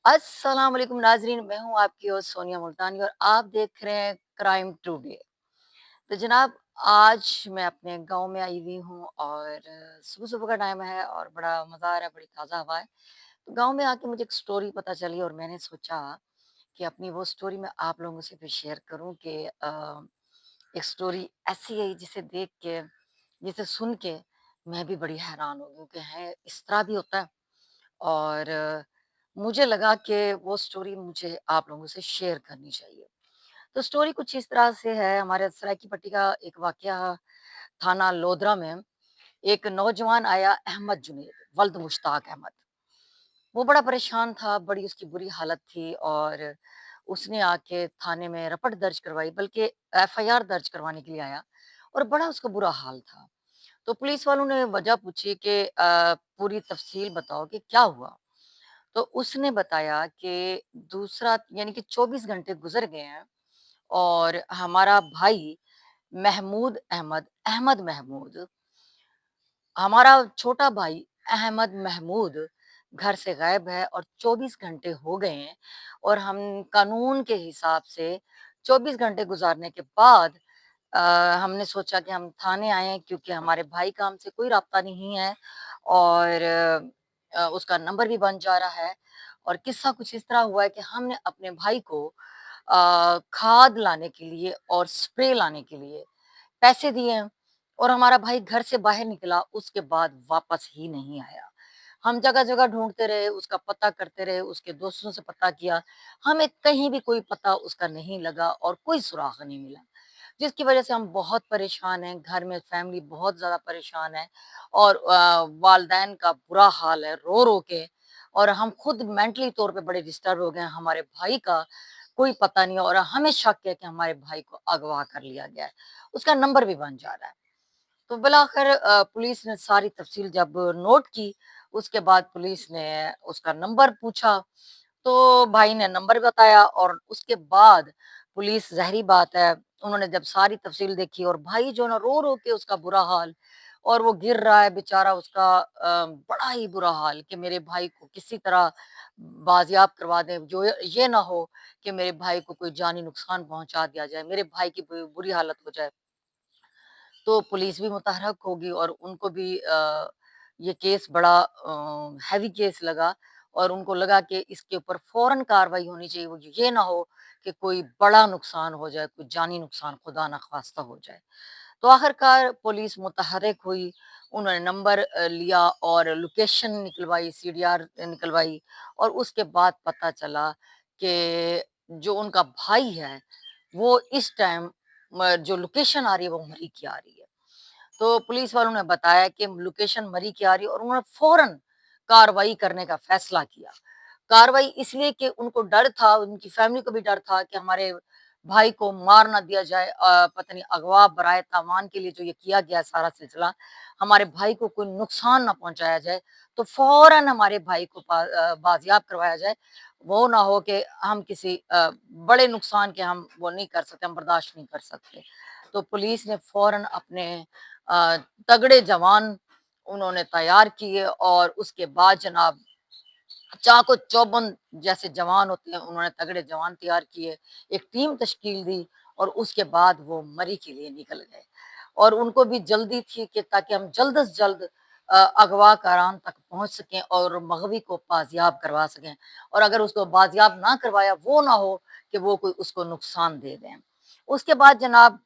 अस्सलाम वालेकुम नाज़रीन, मैं हूँ आपकी होस्ट सोनिया मुल्तानी और आप देख रहे हैं क्राइम टुडे। तो जनाब, आज मैं अपने गाँव में आई हुई हूँ और सुबह-सुबह का टाइम है और बड़ा मज़ा आ रहा है, बड़ी ताज़ा हवा है। तो गाँव में आके मुझे एक स्टोरी पता चली और मैंने सोचा कि अपनी वो स्टोरी मैं आप लोगों से भी शेयर करूँ कि एक स्टोरी ऐसी है जिसे देख के, जिसे सुन के मैं भी बड़ी हैरान हो गई हूँ कि है इस तरह भी होता है। और मुझे लगा कि वो स्टोरी मुझे आप लोगों से शेयर करनी चाहिए। तो स्टोरी कुछ इस तरह से है, हमारे सरायकी पट्टी का एक वाक़या, थाना लोधरा में एक नौजवान आया, अहमद जुनैद, वल्द मुश्ताक अहमद। वो बड़ा परेशान था, बड़ी उसकी बुरी हालत थी और उसने आके थाने में रपट दर्ज करवाई, बल्कि एफआईआर दर्ज करवाने के लिए आया और बड़ा उसका बुरा हाल था। तो पुलिस वालों ने वजह पूछी कि पूरी तफ़सील बताओ कि क्या हुआ? तो उसने बताया कि दूसरा यानी कि 24 घंटे गुज़र गए हैं और हमारा भाई महमूद अहमद, अहमद महमूद, हमारा छोटा भाई अहमद महमूद घर से गायब है और 24 घंटे हो गए हैं और हम कानून के हिसाब से 24 घंटे गुज़ारने के बाद अ, हमने सोचा कि हम थाने आएँ क्योंकि हमारे भाई का हमसे कोई राब्ता नहीं है और उसका नंबर भी बंद जा रहा है। और किस्सा कुछ इस तरह हुआ है कि हमने अपने भाई को खाद लाने के लिए और स्प्रे लाने के लिए पैसे दिए हैं और हमारा भाई घर से बाहर निकला, उसके बाद वापस ही नहीं आया। हम जगह-जगह ढूँढते रहे, उसका पता करते रहे, उसके दोस्तों से पता किया, हमें कहीं भी कोई पता उसका नहीं लगा और कोई सुराग नहीं मिला। जिसकी वजह से हम बहुत परेशान हैं, घर में फैमिली बहुत ज़्यादा परेशान है और वालदैन का बुरा हाल है रो-रो के और हम खुद मेंटली तौर पे बड़े डिस्टर्ब हो गए हैं। हमारे भाई का कोई पता नहीं है और हमें शक है कि हमारे भाई को अगवा कर लिया गया है। उसका नंबर भी बन जा रहा है। तो बिलाखिर पुलिस ने सारी तफ़सील जब नोट की, उसके बाद पुलिस ने उसका नंबर पूछा, तो भाई ने नंबर बताया और उसके बाद पुलिस, ज़ाहिरी बात है, उन्होंने जब सारी तफ़सील देखी और भाई जो ना रो-रो के उसका बुरा हाल और वो गिर रहा है बेचारा, उसका बड़ा ही बुरा हाल कि मेरे भाई को किसी तरह बाज़ियाब करवा दें, जो ये ना हो कि मेरे भाई को कोई जानी नुकसान पहुँचा दिया जाए, मेरे भाई की बुरी हालत हो जाए। तो पुलिस भी मुतहरक होगी और उनको भी ये केस बड़ा हैवी केस लगा और उनको लगा कि इसके ऊपर फौरन कार्रवाई होनी चाहिए। वो ये ना हो कि कोई बड़ा नुकसान हो जाए, कोई जानी नुकसान खुदा ना ख़ास्ता हो जाए। तो आखिरकार पुलिस मुतहरक हुई, उन्होंने नंबर लिया और लोकेशन निकलवाई, सीडीआर निकलवाई और उसके बाद पता चला कि जो उनका भाई है, वो इस टाइम जो लोकेशन आ रही है वो मरी की आ रही है। तो पुलिस वालों ने बताया कि लोकेशन मरी की आ रही है और उन्होंने फौरन कार्रवाई करने का फैसला किया। कार्रवाई इसलिए कि उनको डर था, उनकी फैमिली को भी डर था कि हमारे भाई को मार ना दिया जाए, पता नहीं अगवा बराए तावान के लिए जो ये किया गया सारा सिलसिला, हमारे भाई को कोई नुकसान ना पहुँचाया जाए, तो फ़ौरन हमारे भाई को बाज़ियाब करवाया जाए। वो ना हो कि हम किसी बड़े नुकसान के हम वो नहीं कर सकते, हम बर्दाश्त नहीं कर सकते। तो पुलिस ने फ़ौरन अपने अ, तगड़े जवान उन्होंने तैयार किए और उसके बाद जनाब चाको चौबंद जैसे जवान होते हैं, उन्होंने तगड़े जवान तैयार किए, एक टीम तश्कील दी और उसके बाद वो मरी के लिए निकल गए। और उनको भी जल्दी थी कि ताकि हम जल्द से जल्द अगवाकारान तक पहुँच सकें और मग़वी को बाज़ियाब करवा सकें और अगर उसको बाज़ियाब ना करवाया, वो ना हो कि वो कोई उसको नुकसान दे दें। उसके बाद जनाब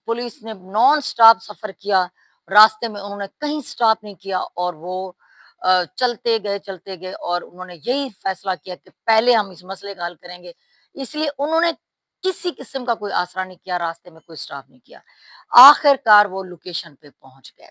पुलिस ने नॉन स्टॉप सफ़र किया, रास्ते में उन्होंने कहीं स्टॉप नहीं किया और वो चलते गए और उन्होंने यही फैसला किया कि पहले हम इस मसले का हल करेंगे। इसलिए उन्होंने किसी किस्म का कोई आसरा नहीं किया, रास्ते में कोई स्टॉप नहीं किया। आखिरकार वो लोकेशन पे पहुँच गए,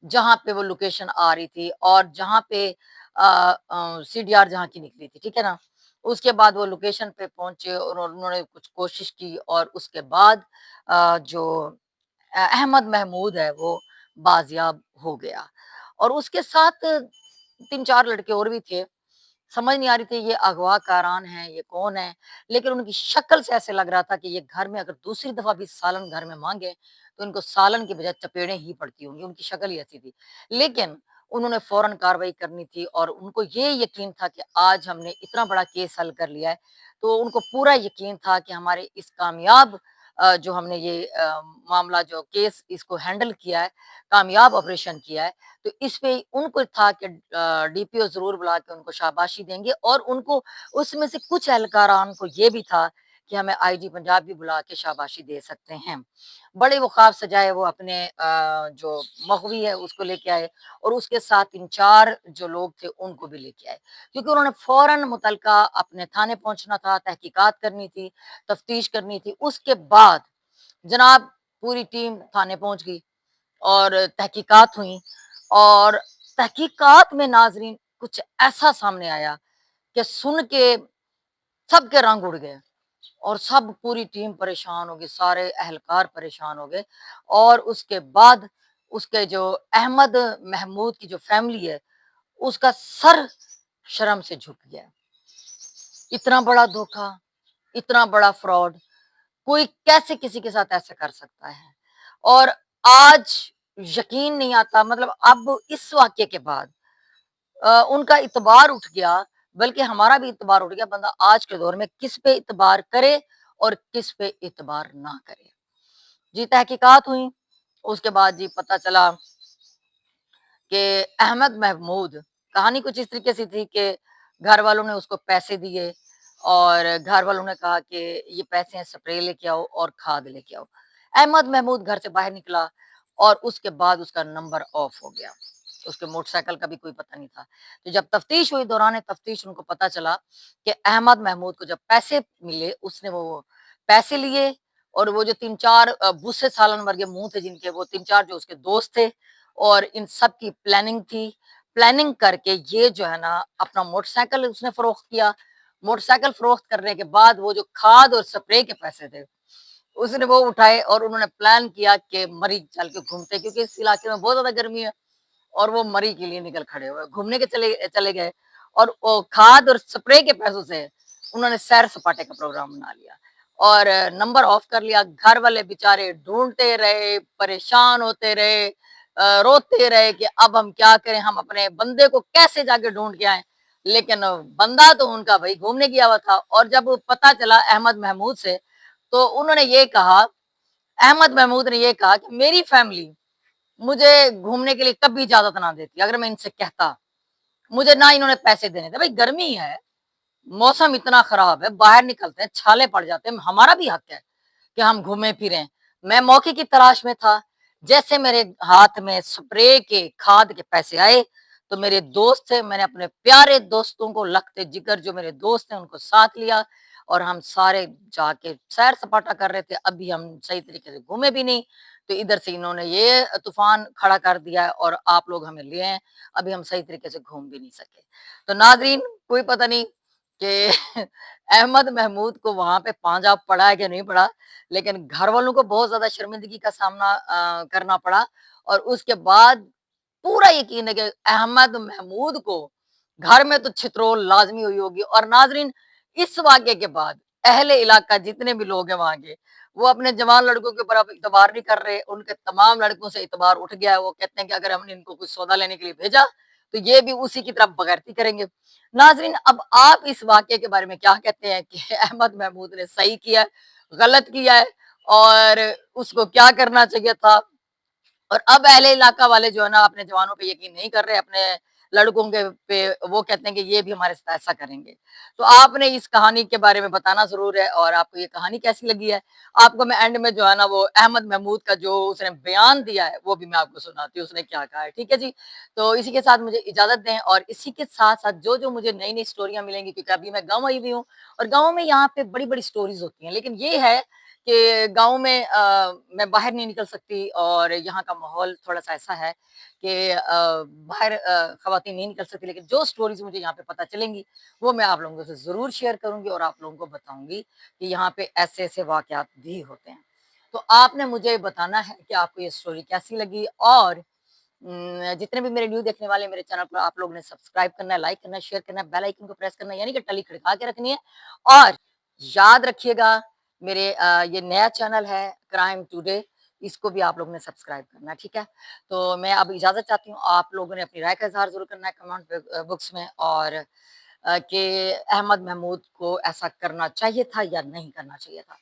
जहाँ पे वो लोकेशन आ रही थी और जहाँ पे सीडीआर जहाँ की निकली थी, ठीक है ना? उसके बाद वो लोकेशन पे पहुँचे और उन्होंने कुछ कोशिश की और उसके बाद जो अहमद महमूद है वो बाज़ियाब हो गया और उसके साथ 3-4 लड़के और भी थे। समझ नहीं आ रही थी ये अगवा कारान हैं, ये कौन है? लेकिन उनकी शक्ल से ऐसे लग रहा था कि ये घर में अगर दूसरी दफ़ा भी सालन घर में माँगे, तो इनको सालन की बजाय चपेड़ें ही पड़ती होंगी, उनकी शक्ल ही ऐसी थी। लेकिन उन्होंने फ़ौरन कार्रवाई करनी थी और उनको ये यकीन था कि आज हमने इतना बड़ा केस हल कर लिया है। तो उनको पूरा यकीन था कि हमारे इस कामयाब जो हमने ये मामला जो केस इसको हैंडल किया है, कामयाब ऑपरेशन किया है, तो इस पे उनको था कि डीपीओ ज़रूर बुला के उनको शाबाशी देंगे और उनको उसमें से कुछ एहलकारान को ये भी था कि हमें आईजी पंजाब भी बुला के शाबाशी दे सकते हैं। बड़े वो ख्वाब सजाए वो अपने जो मग़वी है उसको लेके आए और उसके साथ 3-4 जो लोग थे उनको भी लेके आए। क्योंकि उन्होंने फ़ौरन मुतलका अपने थाने पहुँचना था, तहकीकात करनी थी, तफ्तीश करनी थी। उसके बाद जनाब पूरी टीम थाने पहुँच गई और तहकीकात हुई और तहकीकात में नाज़रीन कुछ ऐसा सामने आया कि सुन के सबके रंग उड़ गए और सब पूरी टीम परेशान हो गई, सारे अहलकार परेशान हो गए और उसके बाद उसके जो अहमद महमूद की जो फैमिली है, उसका सर शर्म से झुक गया। इतना बड़ा धोखा, इतना बड़ा फ्रॉड, कोई कैसे किसी के साथ ऐसा कर सकता है? और आज यकीन नहीं आता मतलब अब इस वाक़ये के बाद उनका इतबार उठ गया, बल्कि हमारा भी इतबार उठ गया, बंदा आज के दौर में किस पे इतबार करे और किस पे इतबार ना करे। जी तहकीकात हुई, उसके बाद जी पता चला कि अहमद महमूद कहानी कुछ इस तरीके से थी कि घर वालों ने उसको पैसे दिए और घर वालों ने कहा कि ये पैसे हैं स्प्रे लेके आओ और खाद लेके आओ। अहमद महमूद घर से बाहर निकला और उसके बाद उसका नंबर ऑफ हो गया। उसके मोटरसाइकिल का भी कोई पता नहीं था। तो जब तफ्तीश हुई दौरान तफ्तीश उनको पता चला कि अहमद महमूद को जब पैसे मिले उसने वो पैसे लिए और वो जो 3-4 भूसे सालन वर्गे मुँह थे जिनके वो 3-4 जो उसके दोस्त थे और इन सब की प्लानिंग थी। प्लानिंग करके ये जो है ना अपना मोटरसाइकिल उसने फ़रोख्त किया। मोटरसाइकिल फ़रोख्त करने के बाद वो जो खाद और स्प्रे के पैसे थे, उसने वो उठाए और उन्होंने प्लान किया कि मरी चल के घूमते क्योंकि इस इलाके में बहुत ज़्यादा गर्मी है और वो मरी के लिए निकल खड़े हुए। घूमने के चले चले गए और वो खाद और स्प्रे के पैसों से उन्होंने सैर-सपाटे का प्रोग्राम बना लिया और नंबर ऑफ कर लिया। घर वाले बेचारे ढूँढते रहे, परेशान होते रहे रोते रहे कि अब हम क्या करें, हम अपने बंदे को कैसे जाके ढूँढ के आएँ। लेकिन बंदा तो उनका भई घूमने गया हुआ था और जब पता चला अहमद महमूद से, तो उन्होंने ये कहा अहमद महमूद ने ये कहा कि मेरी फैमिली मुझे घूमने के लिए कभी इजाज़त ना देती, अगर मैं इनसे कहता। मुझे ना इन्होंने पैसे देने थे। भई गर्मी है, मौसम इतना खराब है, बाहर निकलते हैं, छाले पड़ जाते हैं, हमारा भी हक है कि हम घूमें-फिरें। मैं मौके की तलाश में था। जैसे मेरे हाथ में स्प्रे के, खाद के पैसे आए, तो मेरे दोस्त थे, मैंने अपने प्यारे दोस्तों को लगते जिगर जो मेरे दोस्त हैं, उनको साथ लिया और हम सारे जाके सैर-सपाटा कर रहे थे। अभी हम सही तरीके से घूमे भी नहीं, तो इधर से इन्होंने ये तूफ़ान खड़ा कर दिया है और आप लोग हमें ले आए, अभी हम सही तरीके से घूम भी नहीं सके। तो नाज़रीन कोई पता नहीं कि अहमद महमूद को वहाँ पे पाँजा पड़ा है कि नहीं पड़ा, लेकिन घर वालों को बहुत ज़्यादा शर्मिंदगी का सामना करना पड़ा और उसके बाद पूरा यकीन है कि अहमद महमूद को घर में तो छितरोल लाज़मी हुई होगी और नाज़रीन इस वाक़ये के बाद अहले इलाका जितने भी लोग हैं वहाँ के, वो अपने जवान लड़कों के ऊपर अब इतबार नहीं कर रहे, उनके तमाम लड़कों से इतबार उठ गया है। वो कहते हैं कि अगर हमने इनको कुछ सौदा लेने के लिए भेजा, तो ये भी उसी की तरफ बगैरती करेंगे। नाज़रीन अब आप इस वाक़ये के बारे में क्या कहते हैं कि अहमद महमूद ने सही किया है, गलत किया है और उसको क्या करना चाहिए था? और अब अहले इलाका वाले जो है ना अपने जवानों पे यकीन नहीं कर रहे, अपने लड़कों के पे वो कहते हैं कि ये भी हमारे साथ ऐसा करेंगे। तो आपने इस कहानी के बारे में बताना ज़रूर है और आपको ये कहानी कैसी लगी है? आपको मैं एंड में जो है ना वो अहमद महमूद का जो उसने बयान दिया है, वो भी मैं आपको सुनाती हूँ, उसने क्या कहा है, ठीक है जी? तो इसी के साथ मुझे इजाज़त दें और इसी के साथ-साथ जो-जो मुझे नई-नई स्टोरियाँ मिलेंगी क्योंकि अभी मैं गाँव आई हुई हूँ और गाँव में यहाँ पे बड़ी-बड़ी स्टोरीज़ होती हैं। लेकिन ये है कि गाँव में मैं बाहर नहीं निकल सकती और यहाँ का माहौल थोड़ा-सा ऐसा है कि बाहर ख़वातीन नहीं निकल सकती, लेकिन जो स्टोरीज़ मुझे यहाँ पे पता चलेंगी, वो मैं आप लोगों से ज़रूर शेयर करूँगी और आप लोगों को बताऊँगी कि यहाँ पे ऐसे-ऐसे वाक़यात भी होते हैं। तो आपने मुझे बताना है कि आपको ये स्टोरी कैसी लगी और जितने भी मेरे न्यू देखने वाले हैं, मेरे चैनल को आप लोगों ने सब्सक्राइब करना है, लाइक करना है, शेयर करना है, बेल आइकन को प्रेस करना है, यानी कि टली खड़का के रखनी है और याद रखिएगा मेरे ये नया चैनल है क्राइम टुडे, اس کو بھی آپ لوگوں نے سبسکرائب کرنا ہے، ٹھیک ہے؟ تو میں اب اجازت چاہتی ہوں، آپ لوگوں نے اپنی رائے کا اظہار ضرور کرنا ہے کمنٹ باکس میں، اور کہ احمد محمود کو ایسا کرنا چاہیے تھا یا نہیں کرنا چاہیے تھا۔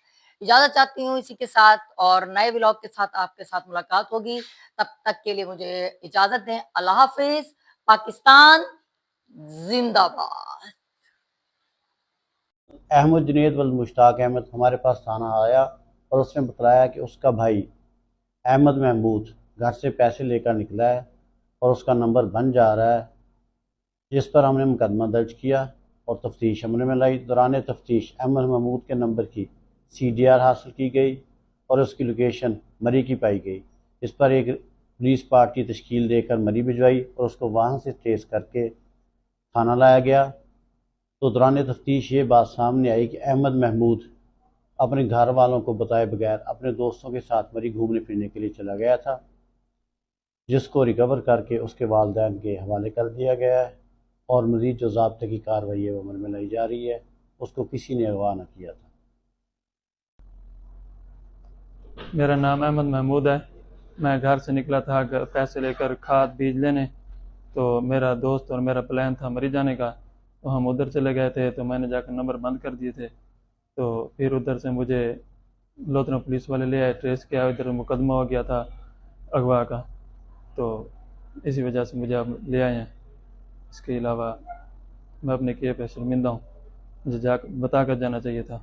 اجازت چاہتی ہوں اسی کے ساتھ، اور نئے ولاگ کے ساتھ آپ کے ساتھ ملاقات ہوگی، تب تک کے لیے مجھے اجازت دیں۔ اللہ حافظ۔ پاکستان زندہ باد۔ احمد جنید والمشتاق احمد ہمارے پاس تھانہ آیا اور اس نے بتلایا کہ اس کا بھائی احمد محمود گھر سے پیسے لے کر نکلا ہے اور اس کا نمبر بن جا رہا ہے، جس پر ہم نے مقدمہ درج کیا اور تفتیش عمل میں لائی۔ دوران تفتیش احمد محمود کے نمبر کی CDR حاصل کی گئی اور اس کی لوکیشن مری کی پائی گئی۔ اس پر ایک پولیس پارٹی تشکیل دے کر مری بھجوائی اور اس کو وہاں سے ٹریس کر کے تھانہ لایا گیا۔ تو دوران تفتیش یہ بات سامنے آئی کہ احمد محمود اپنے گھر والوں کو بتائے بغیر اپنے دوستوں کے ساتھ مری گھومنے پھرنے کے لیے چلا گیا تھا، جس کو ریکور کر کے اس کے والدین کے حوالے کر دیا گیا ہے، اور مزید جو ضابطے کی کارروائی ہے وہ عمل میں لائی جا رہی ہے۔ اس کو کسی نے اغوا نہ کیا تھا۔ میرا نام احمد محمود ہے۔ میں گھر سے نکلا تھا پیسے لے کر کھاد بیج لینے، تو میرا دوست اور میرا پلان تھا مری جانے کا، تو ہم ادھر چلے گئے تھے، تو میں نے جا کر نمبر بند کر دیے تھے۔ تو پھر ادھر سے مجھے لودھرا پولیس والے لے آئے، ٹریس کیا، ادھر مقدمہ ہو گیا تھا اغوا کا، تو اسی وجہ سے مجھے اب لے آئے ہیں۔ اس کے علاوہ میں اپنے کیے پہ شرمندہ ہوں، مجھے بتا کر جانا چاہیے تھا۔